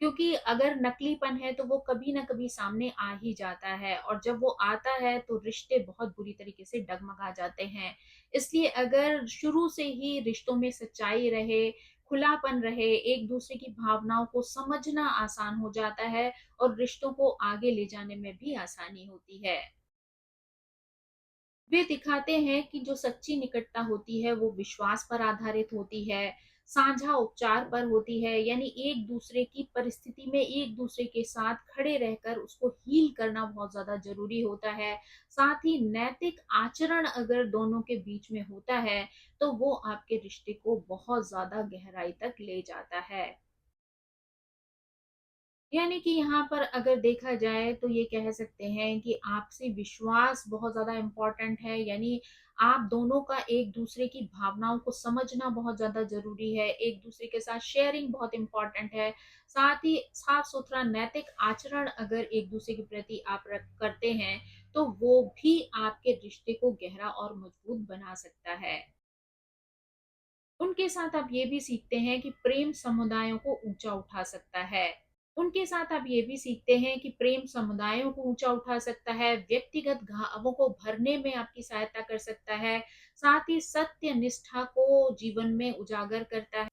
क्योंकि अगर नकलीपन है तो वो कभी न कभी सामने आ ही जाता है, और जब वो आता है तो रिश्ते बहुत बुरी तरीके से डगमगा जाते हैं। इसलिए अगर शुरू से ही रिश्तों में सच्चाई रहे, खुलापन रहे, एक-दूसरे की भावनाओं को समझना आसान हो जाता है और रिश्तों को आगे ले जाने में भी आसानी होती है। वे दिखाते हैं कि जो सच्ची निकटता होती है वो विश्वास पर आधारित होती है, साझा उपचार पर होती है, यानी एक दूसरे की परिस्थिति में एक दूसरे के साथ खड़े रहकर उसको हील करना बहुत ज्यादा जरूरी होता है। साथ ही नैतिक आचरण अगर दोनों के बीच में होता है तो वो आपके रिश्ते को बहुत ज्यादा गहराई तक ले जाता है। यानी कि यहाँ पर अगर देखा जाए तो ये कह सकते हैं कि आपसी विश्वास बहुत ज़्यादा इम्पोर्टेंट है, यानी आप दोनों का एक-दूसरे की भावनाओं को समझना बहुत ज़्यादा ज़रूरी है, एक-दूसरे के साथ शेयरिंग बहुत इम्पोर्टेंट है, साथ ही साफ-सुथरा नैतिक आचरण अगर एक-दूसरे के प्रति आप रख करते हैं, तो वो भी आपके रिश्ते को गहरा और मजबूत बना सकता है। उनके साथ आप ये भी सीखते हैं कि प्रेम समुदायों को ऊँचा उठा सकता है। उनके साथ आप ये भी सीखते हैं कि प्रेम समुदायों को ऊँचा उठा सकता है, व्यक्तिगत घावों को भरने में आपकी सहायता कर सकता है, साथ ही सत्य निष्ठा को जीवन में उजागर करता है।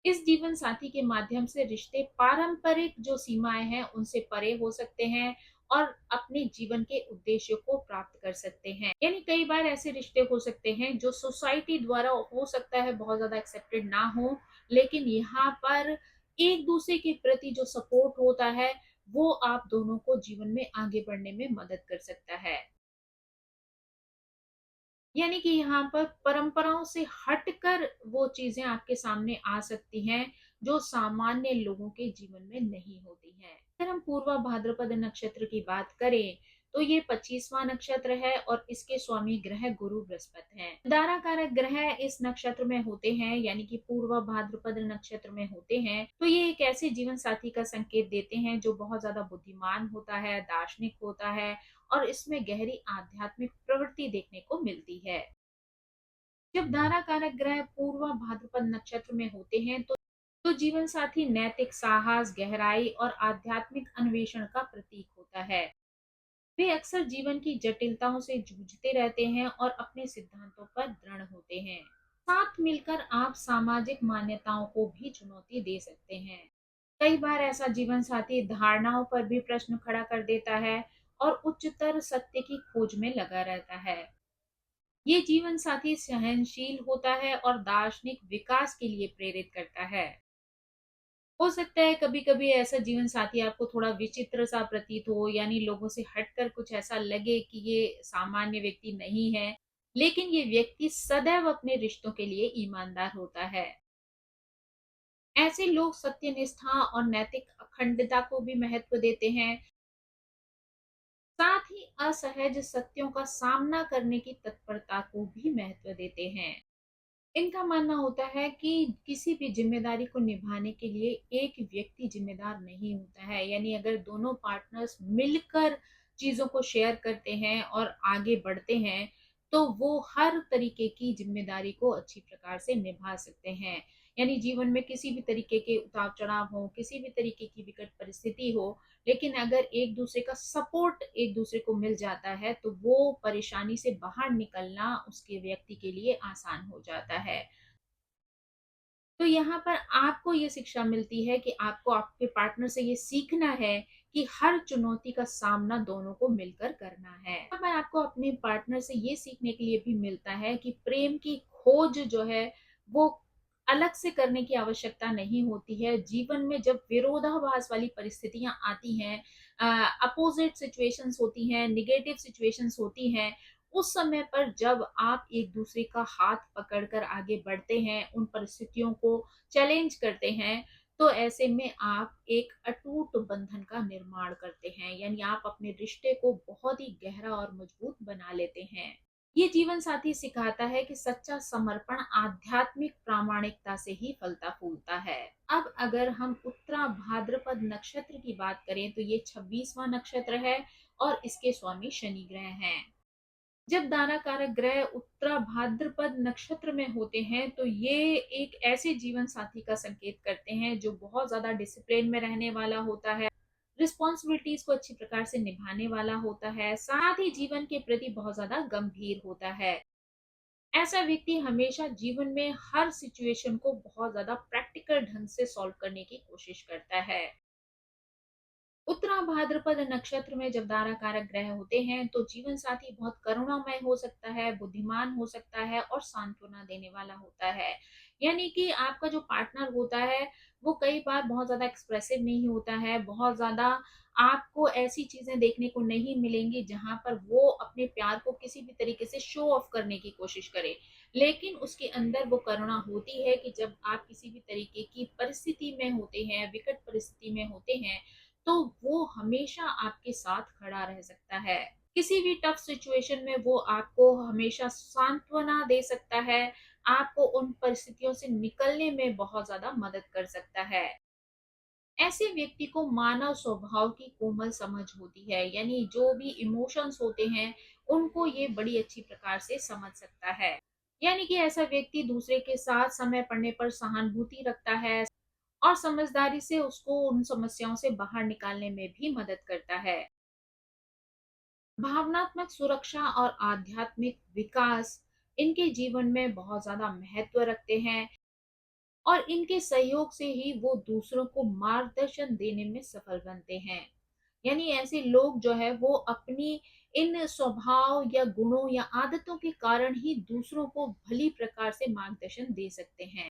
इस जीवन साथी के माध्यम से रिश्ते पारंपरिक जो सीमाएँ हैं, उनसे परे हो सकते हैं और अपने जीवन के उद्देश्य को प्राप्त कर सकते हैं। यानी कई बार ऐसे रिश्ते हो सकते हैं जो सोसाइटी द्वारा हो सकता है बहुत ज़्यादा एक्सेप्टेड ना हो, लेकिन यहाँ पर एक-दूसरे के प्रति जो सपोर्ट होता है, वो आप दोनों को जीवन में आगे बढ़ने में मदद कर सकता है। यानी कि यहाँ पर परंपराओं से हटकर वो चीज़ें आपके सामने आ सकती हैं, जो सामान्य लोगों के जीवन में नहीं होती हैं। अगर हम पूर्वा भाद्रपद नक्षत्र की बात करें, तो ये 25वां नक्षत्र है और इसके स्वामी ग्रह गुरु बृहस्पति हैं। दारा कारक ग्रह इस नक्षत्र में होते हैं, यानी कि पूर्वा भाद्रपद नक्षत्र में होते हैं, तो ये एक ऐसे जीवन साथी का संकेत देते हैं जो बहुत ज्यादा बुद्धिमान होता है, दार्शनिक होता है और इसमें गहरी आध्यात्मिक प्रवृत्ति देखने को मिलती है। जब धारा कारक ग्रह पूर्वा भाद्रपद नक्षत्र में होते हैं तो जीवन साथी नैतिक साहस, गहराई और आध्यात्मिक अन्वेषण का प्रतीक होता है। वे अक्सर जीवन की जटिलताओं से जूझते रहते हैं और अपने सिद्धांतों पर दृढ़ होते हैं। साथ मिलकर आप सामाजिक मान्यताओं को भी चुनौती दे सकते हैं। कई बार ऐसा जीवन साथी धारणाओं पर भी प्रश्न खड़ा कर देता है और उच्चतर सत्य की खोज में लगा रहता है। ये जीवन साथी सहनशील होता है और दार्शनिक विकास के लिए प्रेरित करता है। हो सकता है कभी-कभी ऐसा जीवन साथी आपको थोड़ा विचित्र सा प्रतीत हो, यानी लोगों से हटकर कुछ ऐसा लगे कि ये सामान्य व्यक्ति नहीं है, लेकिन ये व्यक्ति सदैव अपने रिश्तों के लिए ईमानदार होता है। ऐसे लोग सत्यनिष्ठा और नैतिक अखंडता को भी महत्व देते हैं, साथ ही असहज सत्यों का सामना करने की तत्परता को भी महत्व देते हैं। इनका मानना होता है कि किसी भी जिम्मेदारी को निभाने के लिए एक व्यक्ति जिम्मेदार नहीं होता है, यानी अगर दोनों पार्टनर्स मिलकर चीजों को शेयर करते हैं और आगे बढ़ते हैं तो वो हर तरीके की जिम्मेदारी को अच्छी प्रकार से निभा सकते हैं। यानी जीवन में किसी भी तरीके के उतार चढ़ाव हो, किसी भी तरीके की विकट परिस्थिति हो, लेकिन अगर एक दूसरे का सपोर्ट एक दूसरे को मिल जाता है तो वो परेशानी से बाहर निकलना उसके व्यक्ति के लिए आसान हो जाता है। तो यहाँ पर आपको ये शिक्षा मिलती है कि आपको आपके पार्टनर से ये सीखना है कि हर चुनौती का सामना दोनों को मिलकर करना है। यहाँ पर आपको अपने पार्टनर से ये सीखने के लिए भी मिलता है कि प्रेम की खोज जो है वो अलग से करने की आवश्यकता नहीं होती है। जीवन में जब विरोधाभास वाली परिस्थितियाँ आती हैं, अपोज़िट सिचुएशंस होती हैं, नेगेटिव सिचुएशंस होती हैं, उस समय पर जब आप एक-दूसरे का हाथ पकड़कर आगे बढ़ते हैं, उन परिस्थितियों को चैलेंज करते हैं, तो ऐसे में आप एक अटूट बंधन का निर्माण करते हैं। यानी आप अपने रिश्ते को बहुत ही गहरा और मजबूत बना लेते हैं। ये जीवन साथी सिखाता है कि सच्चा समर्पण आध्यात्मिक प्रामाणिकता से ही फलता-फूलता है। अब अगर हम उत्तरा भाद्रपद नक्षत्र की बात करें तो ये 26वां नक्षत्र है और इसके स्वामी शनि ग्रह हैं। जब दाना कारक ग्रह उत्तरा भाद्रपद नक्षत्र में होते हैं तो ये एक ऐसे जीवन साथी का संकेत करते हैं जो बहुत ज्यादा डिसिप्लिन में रहने वाला होता है, रिस्पॉन्सिबिलिटीज को अच्छी प्रकार से निभाने वाला होता है, साथ ही जीवन के प्रति बहुत ज्यादा गंभीर होता है। ऐसा व्यक्ति हमेशा जीवन में हर सिचुएशन को बहुत ज्यादा प्रैक्टिकल ढंग से सॉल्व करने की कोशिश करता है। उत्तरा भाद्रपद नक्षत्र में जब दारा कारक ग्रह होते हैं तो जीवन साथी बहुत करुणामय हो सकता है, बुद्धिमान हो सकता है और सांत्वना देने वाला होता है। यानी कि आपका जो पार्टनर होता है वो कई बार बहुत ज्यादा एक्सप्रेसिव नहीं होता है, बहुत ज्यादा आपको ऐसी चीजें देखने को नहीं मिलेंगी जहां पर वो अपने प्यार को किसी भी तरीके से शो ऑफ करने की कोशिश करे। लेकिन उसके अंदर वो करुणा होती है कि जब आप किसी भी तरीके की परिस्थिति में होते हैं, विकट परिस्थिति में होते हैं, तो वो हमेशा आपके साथ खड़ा रह सकता है। किसी भी टफ सिचुएशन में वो आपको हमेशा सांत्वना दे सकता है, आपको उन परिस्थितियों से निकलने में बहुत ज़्यादा मदद कर सकता है। ऐसे व्यक्ति को मानव स्वभाव की कोमल समझ होती है, यानी जो भी इमोशंस होते हैं, उनको ये बड़ी अच्छी प्रकार से समझ सकता है। यानी कि ऐसा व्यक्ति दूसरे के साथ समय पड़ने पर सहानुभूति रखता है और समझदारी से उसको उन समस्याओं से बाहर निकालने में भी मदद करता है। भावनात्मक सुरक्षा और आध्यात्मिक विकास इनके जीवन में बहुत ज्यादा महत्व रखते हैं और इनके सहयोग से ही वो दूसरों को मार्गदर्शन देने में सफल बनते हैं। यानी ऐसे लोग जो है वो अपनी इन स्वभाव या गुणों या आदतों के कारण ही दूसरों को भली प्रकार से मार्गदर्शन दे सकते हैं।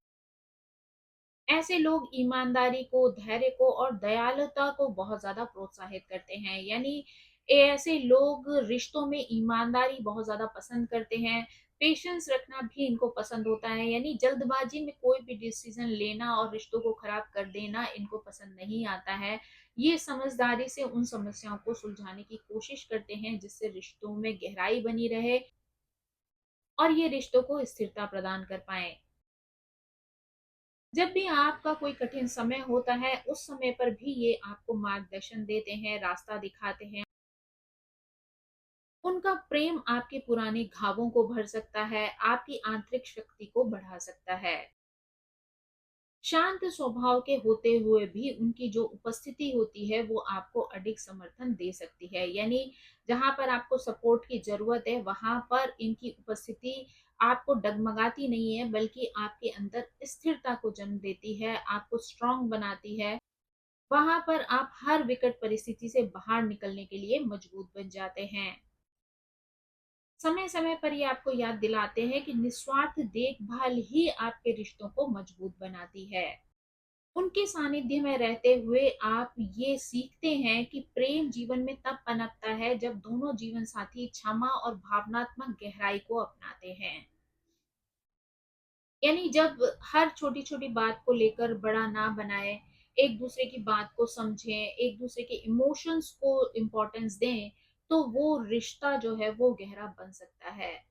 ऐसे लोग ईमानदारी को, धैर्य को और दयालुता को बहुत ज़्यादा प्रोत्साहित करते हैं। यानी ऐसे लोग रिश्तों में ईमानदारी बहुत ज़्यादा पसंद करते हैं, पेशेंस रखना भी इनको पसंद होता है। यानी जल्दबाजी में कोई भी डिसीज़न लेना और रिश्तों को खराब कर देना इनको पसंद नहीं आता है। ये समझदारी से उन समस्याओं को सुलझाने की कोशिश करते हैं जिससे रिश्तों में गहराई बनी रहे और ये रिश्तों को स्थिरता प्रदान कर पाएँ। जब भी आपका कोई कठिन समय होता है, उस समय पर भी ये आपको मार्गदर्शन देते हैं, रास्ता दिखाते हैं। उनका प्रेम आपके पुराने घावों को भर सकता है, आपकी आंतरिक शक्ति को बढ़ा सकता है। शांत स्वभाव के होते हुए भी उनकी जो उपस्थिति होती है, वो आपको अडिग समर्थन दे सकती है। यानी जहाँ पर आपको सपोर्ट की ज़रूरत है, वहाँ पर इनकी उपस्थिति आपको डगमगाती नहीं है, बल्कि आपके अंदर स्थिरता को जन्म देती है, आपको स्ट्रॉन्ग बनाती है। वहाँ पर आप हर विकट परिस्थिति से बाहर निकलने के लिए मजबूत बन जाते हैं। समय-समय पर ये आपको याद दिलाते हैं कि निस्वार्थ देखभाल ही आपके रिश्तों को मजबूत बनाती है। उनके सानिध्य में रहते हुए आप ये सीखते हैं कि प्रेम जीवन में तब पनपता है जब दोनों जीवन साथी क्षमा और भावनात्मक गहराई को अपनाते हैं। यानी जब हर छोटी-छोटी बात को लेकर बड़ा ना बनाएँ, एक दूसरे की बात को समझें, एक दूसरे के इमोशंस को इम्पोर्टेंस दें, तो वो रिश्ता जो है वो गहरा बन सकता है।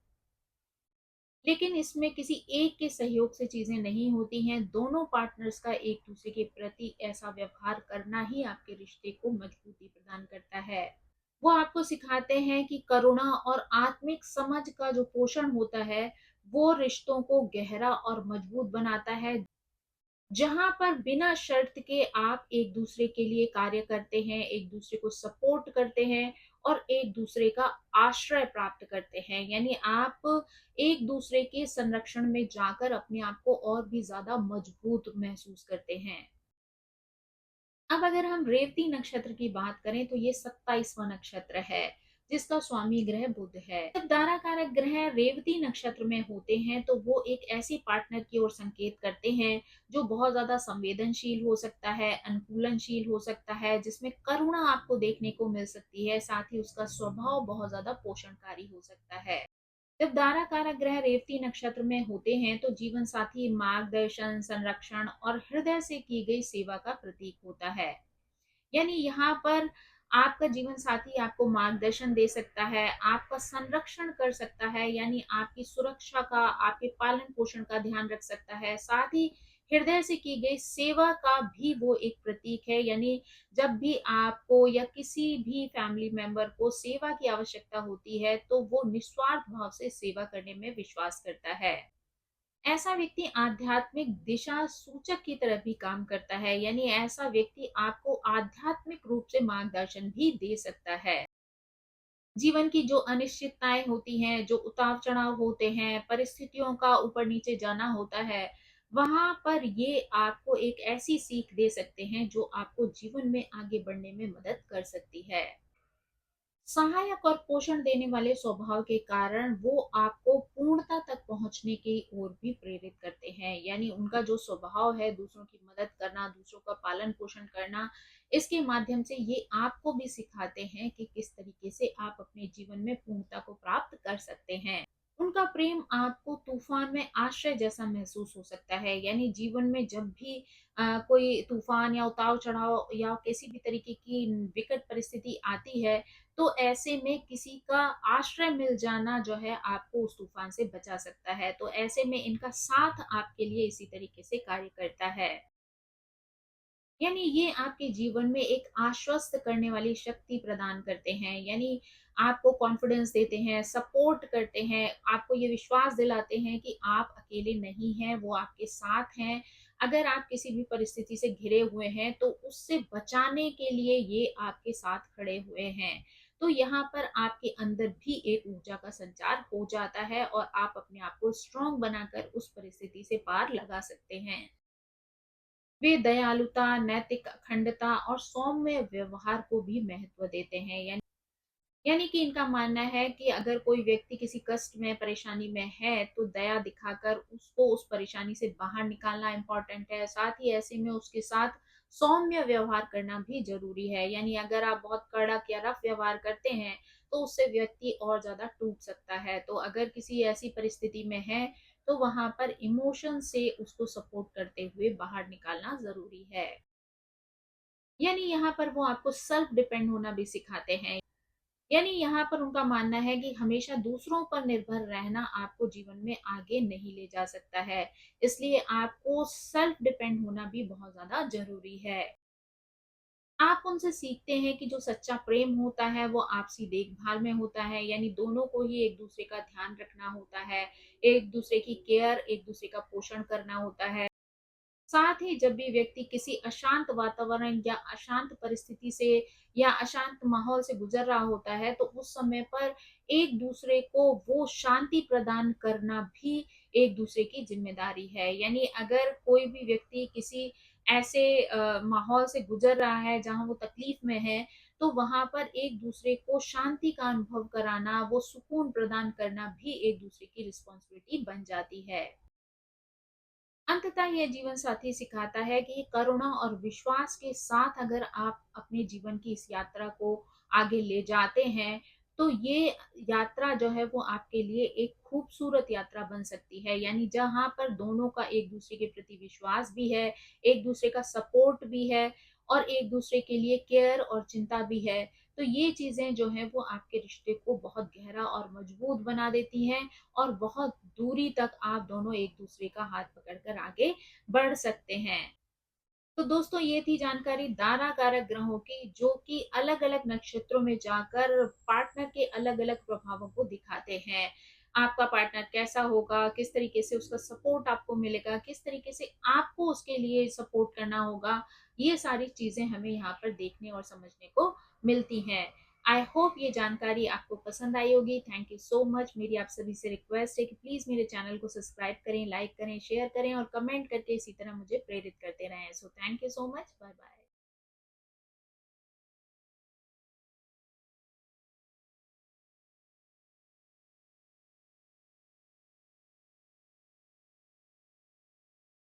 लेकिन इसमें किसी एक के सहयोग से चीज़ें नहीं होती हैं, दोनों पार्टनर्स का एक-दूसरे के प्रति ऐसा व्यवहार करना ही आपके रिश्ते को मजबूती प्रदान करता है। वो आपको सिखाते हैं कि करुणा और आत्मिक समझ का जो पोषण होता है, वो रिश्तों को गहरा और मजबूत बनाता है। जहाँ पर बिना शर्त के आप एक-दूसरे के लिए कार्य करते हैं, एक-दूसरे को सपोर्ट करते हैं और एक दूसरे का आश्रय प्राप्त करते हैं। यानी आप एक दूसरे के संरक्षण में जाकर अपने आप को और भी ज्यादा मजबूत महसूस करते हैं। अब अगर हम रेवती नक्षत्र की बात करें तो ये 27वां नक्षत्र है, जिसका स्वामी ग्रह बुध है। जब दारा कारक ग्रह रेवती नक्षत्र में होते हैं तो वो एक ऐसे पार्टनर की ओर संकेत करते हैं जो बहुत ज्यादा संवेदनशील हो सकता है, अनुकूलनशील हो सकता है, जिसमें करुणा आपको देखने को मिल सकती है, साथ ही उसका स्वभाव बहुत ज्यादा पोषणकारी हो सकता है। जब दारा कारक ग्रह रेवती नक्षत्र में होते हैं तो जीवन साथी मार्गदर्शन, संरक्षण और हृदय से की गई सेवा का प्रतीक होता है। यानी यहाँ पर आपका जीवन साथी आपको मार्गदर्शन दे सकता है, आपका संरक्षण कर सकता है, यानी आपकी सुरक्षा का, आपके पालन पोषण का ध्यान रख सकता है। साथ ही हृदय से की गई सेवा का भी वो एक प्रतीक है। यानी जब भी आपको या किसी भी फैमिली मेंबर को सेवा की आवश्यकता होती है तो वो निस्वार्थ भाव से सेवा करने में विश्वास करता है। ऐसा व्यक्ति आध्यात्मिक दिशा सूचक की तरह भी काम करता है। यानी ऐसा व्यक्ति आपको आध्यात्मिक रूप से मार्गदर्शन भी दे सकता है। जीवन की जो अनिश्चितताएं होती हैं, जो उतार चढ़ाव होते हैं, परिस्थितियों का ऊपर नीचे जाना होता है, वहां पर ये आपको एक ऐसी सीख दे सकते हैं जो आपको जीवन में आगे बढ़ने में मदद कर सकती है। सहायक और पोषण देने वाले स्वभाव के कारण वो आपको पूर्णता तक पहुंचने की ओर भी प्रेरित करते हैं। यानी उनका जो स्वभाव है दूसरों की मदद करना, दूसरों का पालन पोषण करना, इसके माध्यम से ये आपको भी सिखाते हैं कि किस तरीके से आप अपने जीवन में पूर्णता को प्राप्त कर सकते हैं। उनका प्रेम आपको तूफान में आश्रय जैसा महसूस हो सकता है। यानी जीवन में जब भी कोई तूफान या उतार चढ़ाव या किसी भी तरीके की विकट परिस्थिति आती है तो ऐसे में किसी का आश्रय मिल जाना जो है आपको उस तूफान से बचा सकता है। तो ऐसे में इनका साथ आपके लिए इसी तरीके से कार्य करता है। यानी ये आपके जीवन में एक आश्वस्त करने वाली शक्ति प्रदान करते हैं। यानी आपको कॉन्फिडेंस देते हैं, सपोर्ट करते हैं, आपको ये विश्वास दिलाते हैं कि आप अकेले नहीं हैं, वो आपके साथ हैं। अगर आप किसी भी परिस्थिति से घिरे हुए हैं तो उससे बचाने के लिए ये आपके साथ खड़े हुए हैं। तो यहाँ पर आपके अंदर भी एक ऊर्जा का संचार हो जाता है और आप अपने आप को स्ट्रांग बनाकर उस परिस्थिति से पार लगा सकते हैं। वे दयालुता, नैतिक अखंडता और सौम्य व्यवहार को भी महत्व देते हैं। यानी कि इनका मानना है कि अगर कोई व्यक्ति किसी कष्ट में, परेशानी में है तो दया दिखाकर उसको उस परेशानी से बाहर निकालना इम्पोर्टेंट है। साथ ही ऐसे में उसके साथ सौम्य व्यवहार करना भी जरूरी है। यानी अगर आप बहुत कड़क या रफ व्यवहार करते हैं तो उससे व्यक्ति और ज्यादा टूट सकता है। तो अगर किसी ऐसी परिस्थिति में है तो वहां पर इमोशन से उसको सपोर्ट करते हुए बाहर निकालना जरूरी है। यानी यहाँ पर वो आपको सेल्फ डिपेंड होना भी सिखाते हैं। यानी यहाँ पर उनका मानना है कि हमेशा दूसरों पर निर्भर रहना आपको जीवन में आगे नहीं ले जा सकता है। इसलिए आपको सेल्फ डिपेंड होना भी बहुत ज्यादा जरूरी है। आप उनसे सीखते हैं कि जो सच्चा प्रेम होता है वो आपसी देखभाल में होता है। यानी दोनों को ही एक दूसरे का ध्यान रखना होता है, एक दूसरे की केयर, एक दूसरे का पोषण करना होता है। साथ ही जब भी व्यक्ति किसी अशांत वातावरण या अशांत परिस्थिति से या अशांत माहौल से गुजर रहा होता है तो उस समय पर एक दूसरे को वो शांति प्रदान करना भी एक दूसरे की जिम्मेदारी है। यानी अगर कोई भी व्यक्ति किसी ऐसे माहौल से गुजर रहा है जहां वो तकलीफ में है तो वहां पर एक दूसरे को शांति का अनुभव कराना, वो सुकून प्रदान करना भी एक दूसरे की रिस्पॉन्सिबिलिटी बन जाती है। अंततः यह जीवन साथी सिखाता है कि करुणा और विश्वास के साथ अगर आप अपने जीवन की इस यात्रा को आगे ले जाते हैं तो ये यात्रा जो है वो आपके लिए एक खूबसूरत यात्रा बन सकती है। यानी जहां पर दोनों का एक दूसरे के प्रति विश्वास भी है, एक दूसरे का सपोर्ट भी है और एक दूसरे के लिए केयर और चिंता भी है। तो ये चीजें जो है वो आपके रिश्ते को बहुत गहरा और मजबूत बना देती हैं और बहुत दूरी तक आप दोनों एक दूसरे का हाथ पकड़कर आगे बढ़ सकते हैं। तो दोस्तों ये थी जानकारी दारा कारक ग्रहों की जो कि अलग अलग नक्षत्रों में जाकर पार्टनर के अलग अलग प्रभावों को दिखाते हैं। आपका पार्टनर कैसा होगा, किस तरीके से उसका सपोर्ट आपको मिलेगा, किस तरीके से आपको उसके लिए सपोर्ट करना होगा, ये सारी चीजें हमें यहाँ पर देखने और समझने को मिलती हैं। आई होप ये जानकारी आपको पसंद आई होगी। Thank you so much. मेरी आप सभी से रिक्वेस्ट है कि प्लीज मेरे चैनल को सब्सक्राइब करें, लाइक करें, शेयर करें और कमेंट करके इसी तरह मुझे प्रेरित करते रहें। So thank you so much. Bye bye.